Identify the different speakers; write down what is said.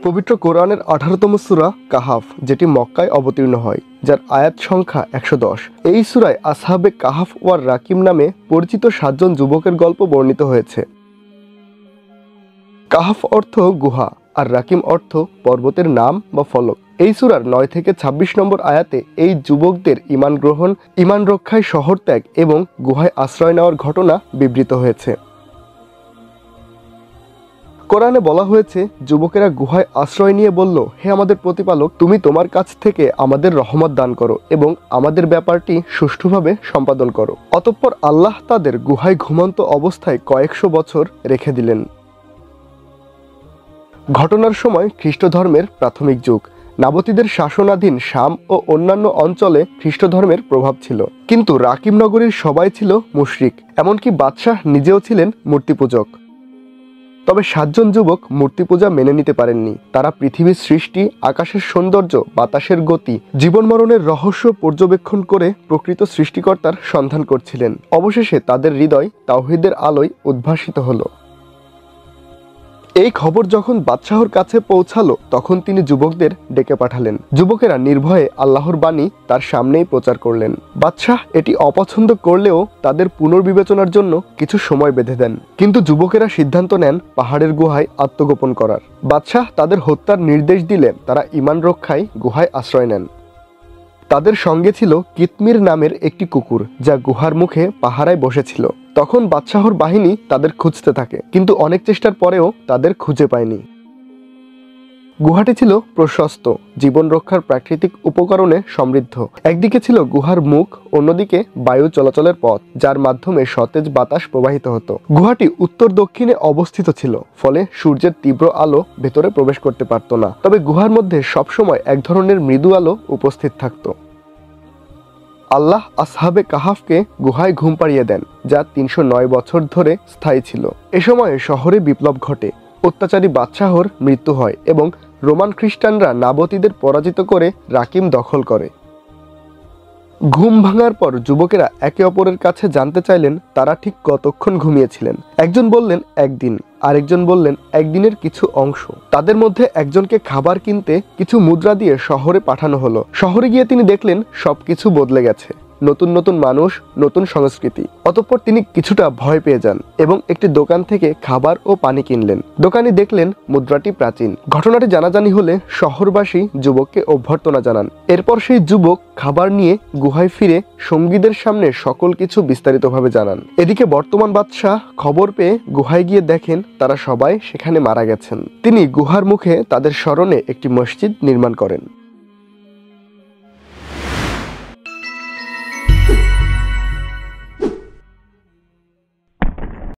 Speaker 1: পবিত্র কোরআনের 18তম সূরা কাহাফ, যেটি মক্কায় অবতীর্ণ হয়, যার আয়াত সংখ্যা 110। এই সূরায় আসহাবে কাহাফ ওয়ার রাকিম নামে পরিচিত 7 জন যুবকের গল্প বর্ণিত হয়েছে। কাহাফ অর্থ গুহা, আর রাকিম অর্থ পর্বতের নাম বা ফলক। এই সূরার 9 থেকে 26 নম্বর আয়াতে এই যুবকদের ঈমান গ্রহণ, ঈমান রক্ষায় শহর ত্যাগ এবং গুহায় আশ্রয় নেওয়ার ঘটনা বিবৃত হয়েছে। কোরআনে বলা হয়েছে, যুবকেরা গুহায় আশ্রয় নিয়ে বলল, হে আমাদের প্রতিপালক, তুমি তোমার কাছ থেকে আমাদের রহমত দান করো এবং আমাদের ব্যাপারটি সুষ্ঠুভাবে সম্পাদন করো। অতঃপর আল্লাহ তাদের গুহায় ঘুমন্ত অবস্থায় কয়েকশো বছর রেখে দিলেন। ঘটনার সময় খ্রিস্ট ধর্মের প্রাথমিক যুগ। নাবতীদের শাসনাধীন শাম ও অন্যান্য অঞ্চলে খ্রিস্ট ধর্মের প্রভাব ছিল, কিন্তু রাকিম নগরীর সবাই ছিল মুশরিক, এমনকি বাদশাহ নিজেও ছিলেন মূর্তিপূজক। তবে 7 জন যুবক মূর্তি পূজা মেনে নিতে পারেননি। তারা পৃথিবীর সৃষ্টি, আকাশের সৌন্দর্য, বাতাসের গতি, জীবন মরণের রহস্য পর্যবেক্ষণ করে প্রকৃত সৃষ্টিকর্তার সন্ধান করছিলেন। অবশেষে তাদের হৃদয় তাওহীদের আলোয় উদ্ভাসিত হলো। এই খবর যখন বাদশাহর কাছে পৌঁছালো, তখন তিনি যুবকদের ডেকে পাঠালেন। যুবকেরা নির্ভয়ে আল্লাহর বাণী তার সামনেই প্রচার করলেন। বাদশাহ এটি অপছন্দ করলেও তাদের পুনর্বিবেচনার জন্য কিছু সময় বেঁধে দেন, কিন্তু যুবকেরা সিদ্ধান্ত নেন পাহাড়ের গুহায় আত্মগোপন করার। বাদশাহ তাদের হত্যার নির্দেশ দিলেন। তারা ঈমান রক্ষায় গুহায় আশ্রয় নেন। তাদের সঙ্গে ছিল কিতমির নামের একটি কুকুর, যা গুহার মুখে পাহারায় বসেছিল। তখন বাদশাহর বাহিনী তাদের খুঁজতে থাকে, কিন্তু অনেক চেষ্টার পরেও তাদের খুঁজে পায়নি। গুহাটি ছিল প্রশস্ত, জীবন রক্ষার প্রাকৃতিক উপকরণে সমৃদ্ধ। একদিকে ছিল গুহার মুখ, অন্যদিকে বায়ু চলাচলের পথ, যার মাধ্যমে সতেজ বাতাস প্রবাহিত হতো। গুহাটি উত্তর দক্ষিণে অবস্থিত ছিল, ফলে সূর্যের তীব্র আলো ভেতরে প্রবেশ করতে পারত না। তবে গুহার মধ্যে সবসময় এক ধরনের মৃদু আলো উপস্থিত থাকত। আল্লাহ আসহাবে কাহাফকে গুহায় ঘুম পাড়িয়ে দেন, যা 309 বছর ধরে স্থায়ী ছিল। এ সময়ে শহরে বিপ্লব ঘটে, অত্যাচারী বাদশাহর মৃত্যু হয় এবং রোমান খ্রিস্টানরা নাবতীদের পরাজিত করে রাকিম দখল করে। ঘুম ভাঙার পর যুবকেরা একে অপরের কাছে জানতে চাইলেন তারা ঠিক কতক্ষণ ঘুমিয়েছিলেন। একজন বললেন একদিন, আরেকজন বললেন একদিনের কিছু অংশ। তাদের মধ্যে একজনকে খাবার কিনতে কিছু মুদ্রা দিয়ে শহরে পাঠানো হলো। শহরে গিয়ে তিনি দেখলেন সবকিছু বদলে গেছে, নতুন নতুন মানুষ, নতুন সংস্কৃতি। অতঃপর তিনি কিছুটা ভয় পেয়ে যান এবং একটি দোকান থেকে খাবার ও পানি কিনলেন। দোকানি দেখলেন মুদ্রাটি প্রাচীন। ঘটনাটি জানাজানি হলে শহরবাসী যুবককে অভ্যর্থনা জানান। এরপর সেই যুবক খাবার নিয়ে গুহায় ফিরে সঙ্গীদের সামনে সকল কিছু বিস্তারিতভাবে জানান। এদিকে বর্তমান বাদশাহ খবর পেয়ে গুহায় গিয়ে দেখেন তারা সবাই সেখানে মারা গেছেন। তিনি গুহার মুখে তাদের স্মরণে একটি মসজিদ নির্মাণ করেন।